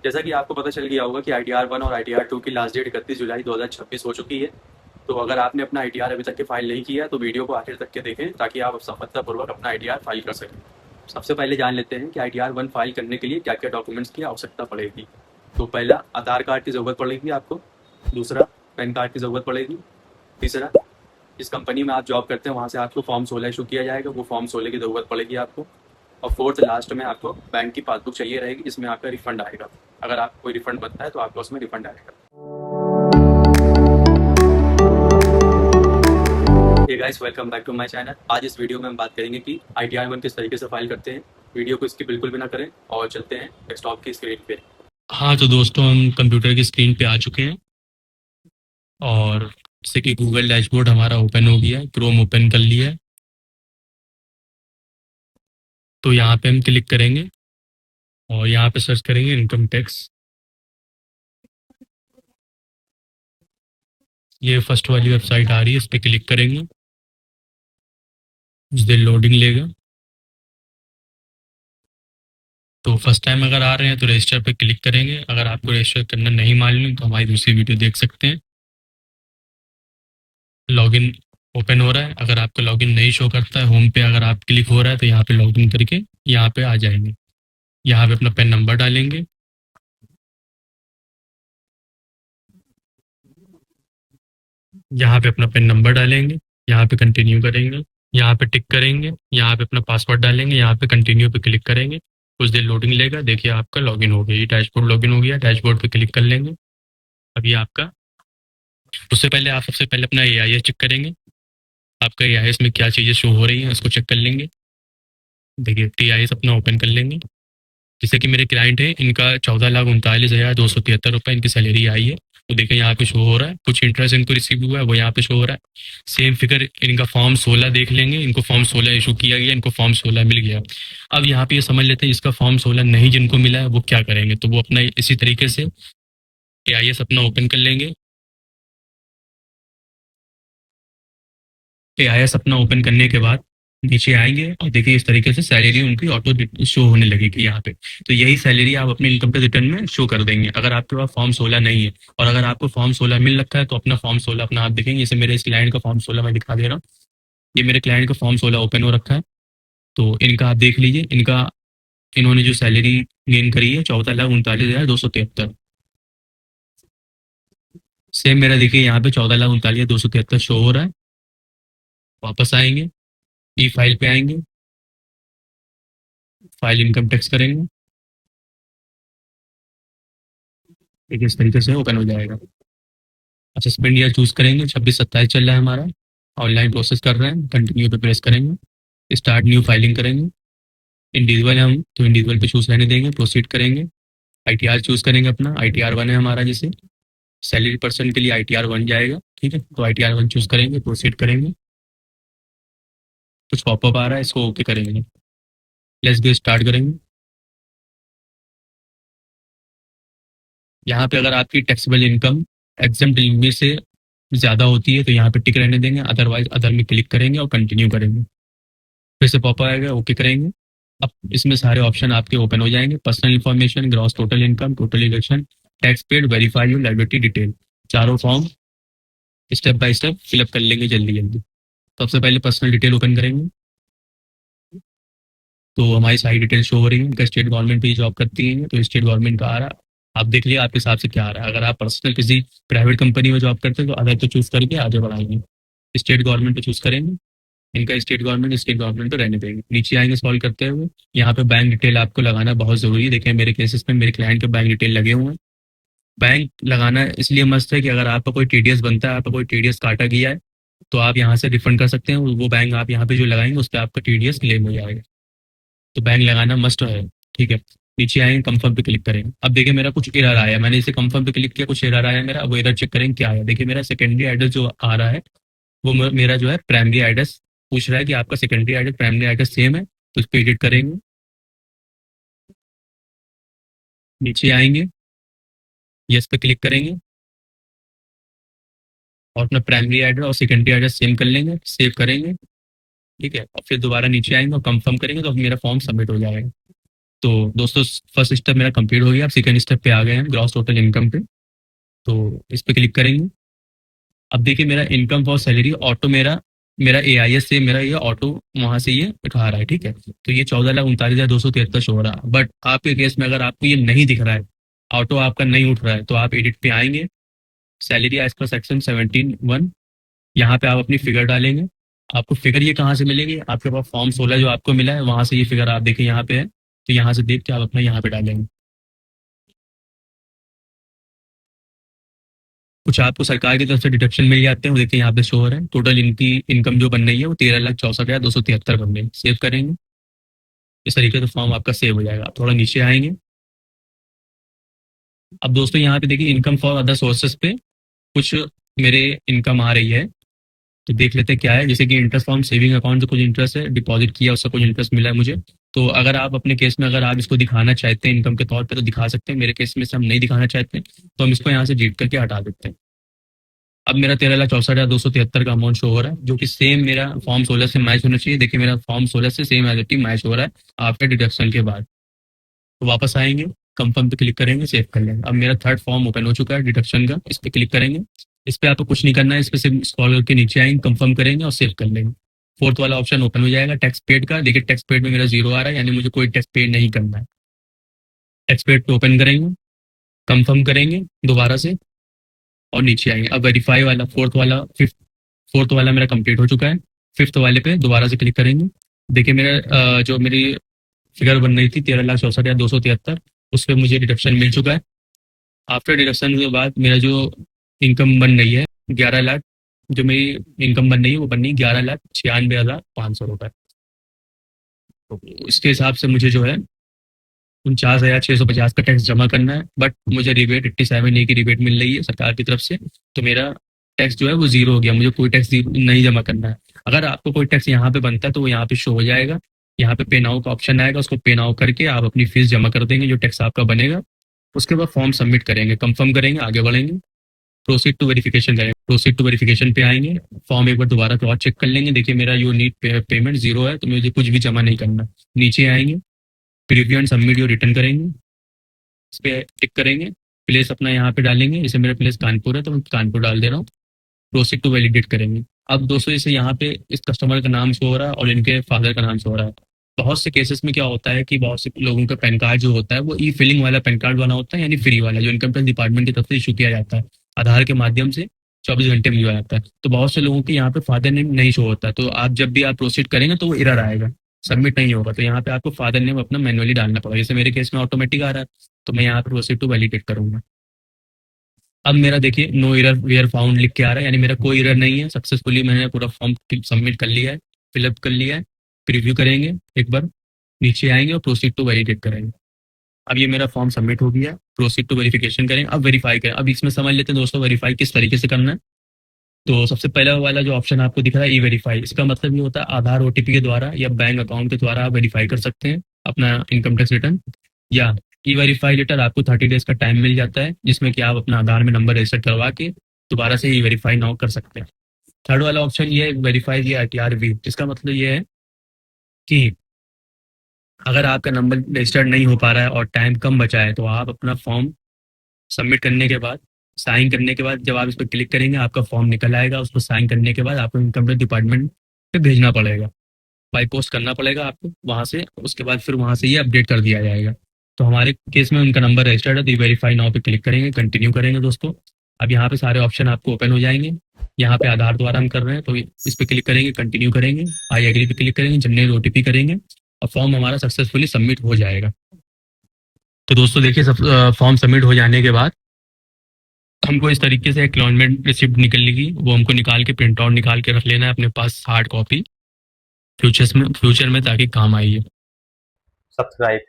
जैसा कि आपको पता चल गया होगा कि ITR-1 और ITR-2 की लास्ट डेट 31 जुलाई 2026 हो चुकी है। तो अगर आपने अपना ITR अभी तक के फाइल नहीं किया है तो वीडियो को आखिर तक के देखें ताकि आप सफलतापूर्वक अपना ITR फाइल कर सकें। सबसे पहले जान लेते हैं कि ITR-1 फाइल करने के लिए क्या क्या डॉक्यूमेंट्स की आवश्यकता पड़ेगी। तो पहला, आधार कार्ड की ज़रूरत पड़ेगी आपको। दूसरा, पैन कार्ड की ज़रूरत पड़ेगी। तीसरा, जिस कंपनी में आप जॉब करते हैं वहाँ से आपको फॉर्म 16 इशू किया जाएगा, वो फॉर्म 16 की ज़रूरत पड़ेगी आपको। और फोर्थ लास्ट में आपको बैंक की पासबुक चाहिए रहेगी जिसमें आपका रिफंड आएगा। अगर आपको कोई रिफंड बनता है तो आपको उसमें रिफंड आएगा। Hey guys, welcome back to my channel. आज इस वीडियो में हम बात करेंगे कि ITR-1 किस तरीके से फाइल करते हैं। वीडियो को इसकी बिल्कुल भी ना करें और चलते हैं डेस्कटॉप की स्क्रीन पे। हाँ, तो दोस्तों हम कंप्यूटर की स्क्रीन पे आ चुके हैं और जैसे कि गूगल डैशबोर्ड हमारा ओपन हो गया है, क्रोम ओपन कर लिया है। तो यहाँ पे हम क्लिक करेंगे और यहाँ पे सर्च करेंगे इनकम टैक्स। ये फर्स्ट वाली वेबसाइट आ रही है, इस पर क्लिक करेंगे। कुछ देर लोडिंग लेगा। तो फर्स्ट टाइम अगर आ रहे हैं तो रजिस्टर पे क्लिक करेंगे। अगर आपको रजिस्टर करना नहीं मालूम तो हमारी दूसरी वीडियो देख सकते हैं। लॉगिन ओपन हो रहा है। अगर आपका लॉगिन नहीं शो करता है, होम पे अगर आप क्लिक हो रहा है तो यहाँ पे लॉगिन करके यहाँ पे आ जाएंगे। यहाँ पे अपना पेन नंबर डालेंगे। यहाँ पे अपना पिन नंबर डालेंगे। यहाँ पे कंटिन्यू करेंगे। यहाँ पे टिक करेंगे। यहाँ पे अपना पासवर्ड डालेंगे। यहाँ पे कंटिन्यू पे क्लिक करेंगे। कुछ देर लोडिंग लेगा। देखिए आपका लॉगिन हो गया, ये डैशबोर्ड लॉगिन हो गया। डैशबोर्ड पे क्लिक कर लेंगे। अभी आपका, उससे पहले आप सबसे पहले अपना AIS चेक करेंगे। आपका AIS में क्या चीज़ें शो हो रही हैं उसको चेक कर लेंगे। देखिए TIS अपना ओपन कर लेंगे। जैसे कि मेरे क्लाइंट है, इनका 14,39,273 रुपये इनकी सैलरी आई है। तो देखिए यहाँ पे शो हो रहा है, कुछ इंटरेस्ट इनको रिसीव हुआ है वो यहाँ पे शो हो रहा है। सेम फिगर इनका फॉर्म 16 देख लेंगे। इनको फॉर्म 16 इशू किया गया, इनको फॉर्म 16 मिल गया। अब यहाँ पे ये समझ लेते हैं इसका फॉर्म 16 नहीं जिनको मिला है वो क्या करेंगे। तो वो अपना इसी तरीके से AIS अपना ओपन कर लेंगे। AIS अपना ओपन करने के बाद नीचे आएंगे और देखिए इस तरीके से सैलरी उनकी ऑटो शो होने लगेगी यहाँ पे। तो यही सैलरी आप अपने इनकम टैक्स रिटर्न में शो कर देंगे अगर आपके पास फॉर्म 16 नहीं है। और अगर आपको फॉर्म 16 मिल रखा है तो अपना फॉर्म 16 अपना आप देखेंगे। जैसे मेरे इस क्लाइंट का फॉर्म 16 मैं दिखा दे रहा हूँ। ये मेरे क्लाइंट का फॉर्म 16 ओपन हो रखा है। तो इनका आप देख लीजिए, इनका इन्होंने जो सैलरी गेन करी है 14,39,273। सेम मेरा देखिए यहाँ पे 14,39,273 शो हो रहा है। वापस आएंगे, ई फाइल पे आएंगे, फाइल इनकम टैक्स करेंगे। देखिए इस तरीके से ओपन हो जाएगा। अच्छा, स्पेंड ईयर चूज करेंगे, 26-27 चल रहा है हमारा। ऑनलाइन प्रोसेस कर रहे हैं, कंटिन्यू पे प्रेस करेंगे। स्टार्ट न्यू फाइलिंग करेंगे। इंडिविजुअल है हम तो इंडिविजुअल पे चूज रहने देंगे, प्रोसीड करेंगे। ITR चूज करेंगे अपना, ITR-1 है हमारा। जैसे सैलरी पर्सन के लिए ITR-1 जाएगा, ठीक है। तो ITR-1 चूज करेंगे, प्रोसीड करेंगे। कुछ पॉपअप आ रहा है, इसको ओके करेंगे। लेट्स गो स्टार्ट करेंगे। यहाँ पे अगर आपकी टैक्सेबल इनकम एग्जम्प्ट लिमिट से ज़्यादा होती है तो यहाँ पे टिक रहने देंगे, अदरवाइज अदर में क्लिक करेंगे और कंटिन्यू करेंगे। फिर से पॉपअप आएगा, ओके करेंगे। अब इसमें सारे ऑप्शन आपके ओपन हो जाएंगे। Personal information, gross total income, total election, tax paid, verify your liability detail. चारों form step by step fill up कर लेंगे जल्दी जल्दी। सबसे पहले पर्सनल डिटेल ओपन करेंगे। तो हमारी सारी डिटेल शो हो रही है। उनका स्टेट गवर्नमेंट पे जॉब करती है तो स्टेट गवर्नमेंट का आ रहा है। आप देख लिया आपके हिसाब से क्या आ रहा है। अगर आप पर्सनल किसी प्राइवेट कंपनी में जॉब करते हैं तो अदर तो चूज करके आगे बढ़ाएंगे। स्टेट गवर्नमेंट पे चूज करेंगे। इनका स्टेट गवर्नमेंट तो रहने देंगे। नीचे आएंगे स्क्रॉल करते हुए। यहाँ पे बैंक डिटेल आपको लगाना बहुत जरूरी है। देखिए मेरे केसेस में मेरे क्लाइंट के बैंक डिटेल लगे हुए हैं। बैंक लगाना इसलिए मस्त है कि अगर आपका कोई TDS बनता है, आपका कोई TDS काटा गया है तो आप यहाँ से रिफंड कर सकते हैं। वो बैंक आप यहाँ पे जो लगाएंगे उस पर आपका TDS क्लेम हो जाएगा। तो बैंक लगाना मस्ट है, ठीक है। नीचे आएंगे, कंफर्म पे क्लिक करेंगे। अब देखिए मेरा कुछ एरर आया, मैंने इसे कंफर्म पे क्लिक किया, कुछ एरर आया मेरा। अब वो एरर चेक करेंगे क्या आया। देखिए मेरा सेकेंडरी एड्रेस जो आ रहा है वो मेरा जो है प्राइमरी एड्रेस पूछ रहा है कि आपका secondary address primary address same है। तो उस पर एडिट करेंगे। नीचे आएंगे, यस पे क्लिक करेंगे और अपना प्राइमरी एड्रेस और सेकेंडरी एड्रेस सेम कर लेंगे, सेव करेंगे, ठीक है। और फिर दोबारा नीचे आएंगे और कंफर्म करेंगे तो मेरा फॉर्म सबमिट हो जाएगा। तो दोस्तों फर्स्ट स्टेप मेरा कंप्लीट हो गया। अब सेकंड स्टेप पे आ गए हैं, ग्रॉस टोटल इनकम पे। तो इस पे क्लिक करेंगे। अब देखिए मेरा इनकम फॉर सैलरी ऑटो मेरा मेरा एआईएस से मेरा ये ऑटो वहां से ये उठा रहा है, ठीक है। तो ये 14,39,273 शो हो रहा है। बट आपके केस में अगर आपको ये नहीं दिख रहा है, ऑटो आपका नहीं उठ रहा है, तो आप एडिट पे आएंगे, सैलरी एज पर सेक्शन 17(1), यहाँ पे आप अपनी फिगर डालेंगे। आपको फिगर ये कहाँ से मिलेगी, आपके पास फॉर्म 16 जो आपको मिला है वहां से ये फिगर आप देखिए यहाँ पे है। तो यहाँ से देख के आप अपना यहाँ पे डालेंगे। कुछ आपको सरकार की तरफ से डिडक्शन मिल जाते हैं, वो देखिए यहाँ पे शो हो रहा है। टोटल इनकी इनकम जो बन रही है वो 13,64,273 बन रही है। सेव करेंगे। इस तरीके से फॉर्म आपका सेव हो जाएगा। आप थोड़ा नीचे आएंगे। अब दोस्तों यहाँ पे देखिए इनकम फॉर अदर सोर्सेस पे कुछ मेरे इनकम आ रही है। तो देख लेते हैं क्या है। जैसे कि इंटरेस्ट फ्रॉम सेविंग अकाउंट से कुछ इंटरेस्ट है, डिपॉजिट किया उससे कुछ इंटरेस्ट मिला है मुझे। तो अगर आप अपने केस में अगर आप इसको दिखाना चाहते हैं इनकम के तौर पे तो दिखा सकते हैं। मेरे केस में से हम नहीं दिखाना चाहते हैं, तो हम इसको यहाँ से डिलीट करके हटा देते हैं। अब मेरा 13,64,273 का अमाउंट शो हो रहा है, जो कि सेम मेरा फॉर्म 16 से मैच होना चाहिए। देखिए मेरा फॉर्म 16 से same as it is match हो रहा है आफ्टर डिडक्शन के बाद। तो वापस आएंगे, कंफर्म पे क्लिक करेंगे, सेव कर लेंगे। अब मेरा थर्ड फॉर्म ओपन हो चुका है डिडक्शन का। इस पे क्लिक करेंगे। इस पे आपको कुछ नहीं करना है, इस पे सिर्फ स्क्रॉल करके नीचे आएंगे, कंफर्म करेंगे और सेव कर लेंगे। फोर्थ वाला ऑप्शन ओपन हो जाएगा टैक्स पेड का। देखिए टैक्स पेड में मेरा जीरो आ रहा है, यानी मुझे कोई टैक्स पेड नहीं करना है। टैक्स पेड पे ओपन करेंगे, कंफर्म करेंगे दोबारा से और नीचे आएंगे। अब वेरीफाई वाला फोर्थ वाला मेरा कंप्लीट हो चुका है। फिफ्थ वाले पे दोबारा से क्लिक करेंगे। देखिए मेरा जो मेरी फिगर बन रही थी 13,64,273, उस पर मुझे डिडक्शन मिल चुका है। आफ्टर डिडक्शन के बाद मेरा जो इनकम बन रही है 11 लाख, जो मेरी इनकम बन रही है वो बन रही है 11,96,500 रुपये। तो इसके हिसाब से मुझे जो है 49,650 का टैक्स जमा करना है। बट मुझे रिबेट 87 ए की रिबेट मिल रही है सरकार की तरफ से। तो मेरा टैक्स जो है वो जीरो हो गया, मुझे कोई टैक्स नहीं जमा करना है। अगर आपको कोई टैक्स यहाँ पे बनता है तो वो यहाँ पे शो हो जाएगा। यहाँ पे पे नाउ का ऑप्शन आएगा, उसको पे नाउ करके आप अपनी फीस जमा कर देंगे जो टैक्स आपका बनेगा। उसके बाद फॉर्म सबमिट करेंगे, कंफर्म करेंगे, आगे बढ़ेंगे, प्रोसीड टू वेरिफिकेशन करेंगे। प्रोसीड टू वेरिफिकेशन पे आएंगे, फॉर्म एक बार दोबारा क्रॉस चेक कर लेंगे। देखिए मेरा यू नीड पेमेंट जीरो है, तो मुझे कुछ भी जमा नहीं करना। नीचे आएंगे, preview and submit yo return करेंगे, इस पे टिक करेंगे, प्लेस अपना यहाँ पे डालेंगे। जैसे मेरा प्लेस कानपुर है तो मैं कानपुर डाल दे रहा हूँ। प्रोसीड टू वैलिडेट करेंगे। अब दोस्तों जैसे यहाँ पे इस कस्टमर का नाम शो हो रहा है और इनके फादर का नाम शो हो रहा है। बहुत से केसेस में क्या होता है कि बहुत से लोगों का पैन कार्ड जो होता है वो ई फिलिंग वाला पैन कार्ड बना होता है, यानी फ्री वाला, जो इनकम टैक्स डिपार्टमेंट की तरफ से इशू किया जाता है आधार के माध्यम से, 24 घंटे में लिया जाता है। तो बहुत से लोगों के यहाँ पे फादर नेम नहीं शो होता है, तो आप जब भी आप प्रोसीड करेंगे तो वो एरर आएगा, सबमिट नहीं होगा। तो यहाँ पे आपको फादर नेम अपना मैनुअली डालना पड़ेगा। जैसे मेरे केस में ऑटोमेटिक आ रहा है, तो मैं यहाँ पे प्रोसीड टू वैलिडेट करूंगा। अब मेरा देखिए नो एरर वेयर फाउंड लिख के आ रहा है, यानी मेरा कोई एरर नहीं है। सक्सेसफुली मैंने पूरा फॉर्म सबमिट कर लिया है, फिलअप कर लिया है। प्रीव्यू करेंगे एक बार, नीचे आएंगे और प्रोसीड टू वेरीफाई करेंगे। अब ये मेरा फॉर्म सबमिट हो गया, प्रोसीड टू वेरिफिकेशन करें। अब वेरीफाई करें। अब इसमें समझ लेते हैं दोस्तों वेरीफाई किस तरीके से करना है। तो सबसे पहला वाला जो ऑप्शन आपको दिख रहा है ई वेरीफाई, इसका मतलब ये होता है आधार ओटीपी के द्वारा या बैंक अकाउंट के द्वारा आप वेरीफाई कर सकते हैं अपना इनकम टैक्स रिटर्न। या ई वेरीफाई लेटर आपको 30 डेज का टाइम मिल जाता है, जिसमें कि आप अपना आधार में नंबर रजिस्टर करवा के दोबारा से ई वेरीफाई नाउ कर सकते हैं। थर्ड वाला ऑप्शन ये है वेरीफाई ये ITR वी। इसका मतलब ये है कि अगर आपका नंबर रजिस्टर्ड नहीं हो पा रहा है और टाइम कम बचा है, तो आप अपना फॉर्म सबमिट करने के बाद, साइन करने के बाद, जब आप इस पर क्लिक करेंगे आपका फॉर्म निकल आएगा। उसको साइन करने के बाद आपको इनकम टैक्स डिपार्टमेंट पे भेजना पड़ेगा, बाई पोस्ट करना पड़ेगा आपको वहाँ से। उसके बाद फिर वहाँ से ये अपडेट कर दिया जाएगा। तो हमारे केस में उनका नंबर रजिस्टर्ड है, तो वेरीफाई नाउ पे क्लिक करेंगे, कंटिन्यू करेंगे दोस्तों। अब यहाँ पे सारे ऑप्शन आपको ओपन हो जाएंगे। यहाँ पे आधार द्वारा हम कर रहे हैं तो इस पे क्लिक करेंगे, कंटिन्यू करेंगे, आई एग्री पे क्लिक करेंगे, जनरेट OTP करेंगे और फॉर्म हमारा सक्सेसफुली सबमिट हो जाएगा। तो दोस्तों देखिए सब फॉर्म सबमिट हो जाने के बाद हमको इस तरीके से एक्नॉलेजमेंट रिसिप्ट निकलेगी, वो हमको निकाल के प्रिंट आउट निकाल के रख लेना है अपने पास हार्ड कॉपी, फ्यूचर में ताकि काम आइए। सब्सक्राइब